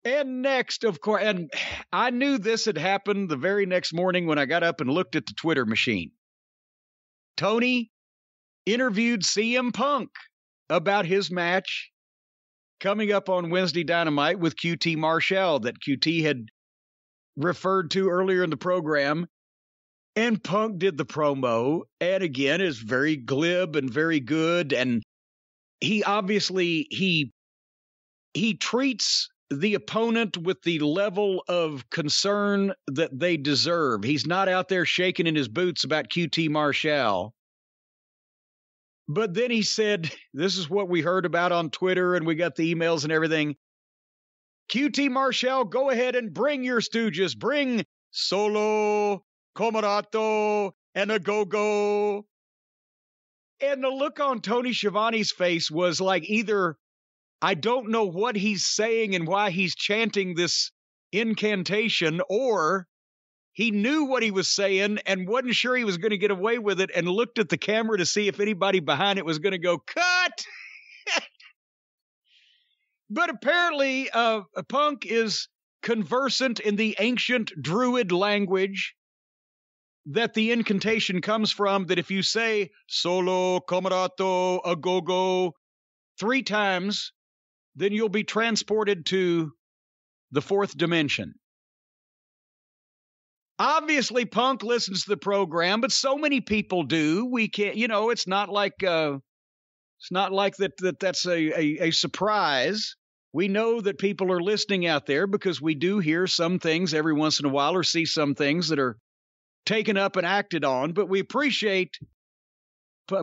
And next, of course, and I knew this had happened the very next morning when I got up and looked at the Twitter machine. Tony interviewed CM Punk about his match coming up on Wednesday Dynamite with QT Marshall that QT had referred to earlier in the program. And Punk did the promo, and again is very glib and very good. And he obviously, he treats the opponent with the level of concern that they deserve. He's not out there shaking in his boots about QT Marshall. But then he said, this is what we heard about on Twitter, and we got the emails and everything. QT Marshall, go ahead and bring your stooges. Bring Solo, Comarato, and a Go-Go. And the look on Tony Schiavone's face was like either, I don't know what he's saying and why he's chanting this incantation, or he knew what he was saying and wasn't sure he was going to get away with it and looked at the camera to see if anybody behind it was going to go, cut! But apparently, Punk is conversant in the ancient Druid language that the incantation comes from, that if you say Solo, Comarato, a Go-Go 3 times, then you'll be transported to the 4th dimension. Obviously, Punk listens to the program, but so many people do. We can't, it's not like that's a surprise. We know that people are listening out there because we do hear some things every once in a while or see some things that are taken up and acted on, but we appreciate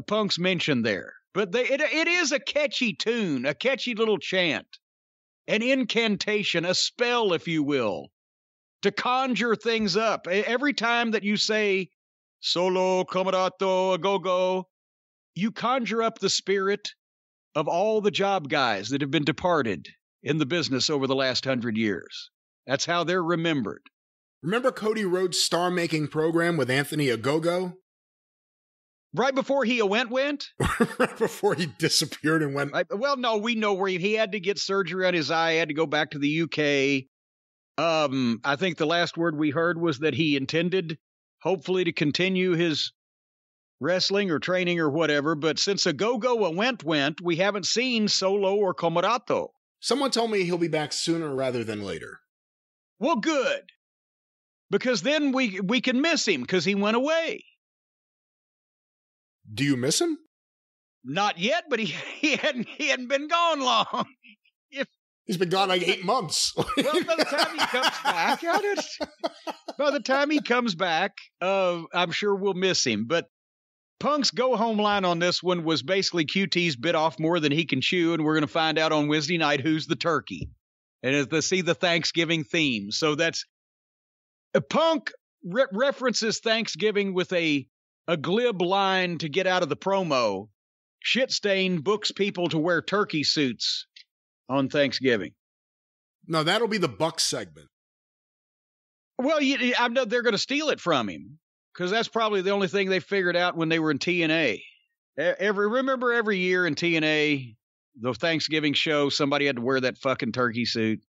Punk's mention there. But it is a catchy tune, a catchy little chant, an incantation, a spell, if you will, to conjure things up. Every time that you say Solo, Comarato, a Go-Go, you conjure up the spirit of all the job guys that have been departed in the business over the last 100 years. That's how they're remembered. Remember Cody Rhodes' star-making program with Anthony Ogogo? Right before he went? Right before he disappeared and went. Well, no, we know where he had to get surgery on his eye. He had to go back to the UK. I think the last word we heard was that he intended, hopefully, to continue his wrestling or training or whatever. But since Ogogo went, we haven't seen Solo or Comarato. Someone told me he'll be back sooner rather than later. Well, good. Because then we can miss him because he went away. Do you miss him? Not yet, but he hadn't been gone long. He's been gone like 8 months. Well, by the time he comes back, I'm sure we'll miss him. But Punk's go-home line on this one was basically QT's bit off more than he can chew, and we're going to find out on Wednesday night who's the turkey. And as they see the Thanksgiving theme. So that's... Punk references Thanksgiving with a glib line to get out of the promo. Shitstain books people to wear turkey suits on Thanksgiving. No, that'll be the Bucks segment. Well, I know they're going to steal it from him because that's probably the only thing they figured out when they were in TNA. Remember every year in TNA, the Thanksgiving show, somebody had to wear that fucking turkey suit.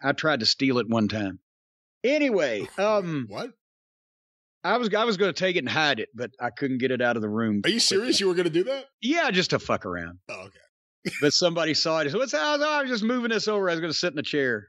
I tried to steal it one time. Anyway, what? I was going to take it and hide it, but I couldn't get it out of the room. Are you serious? You were going to do that? Yeah, just to fuck around. Oh, okay. But somebody saw it. He said, I was just moving this over. I was going to sit in the chair.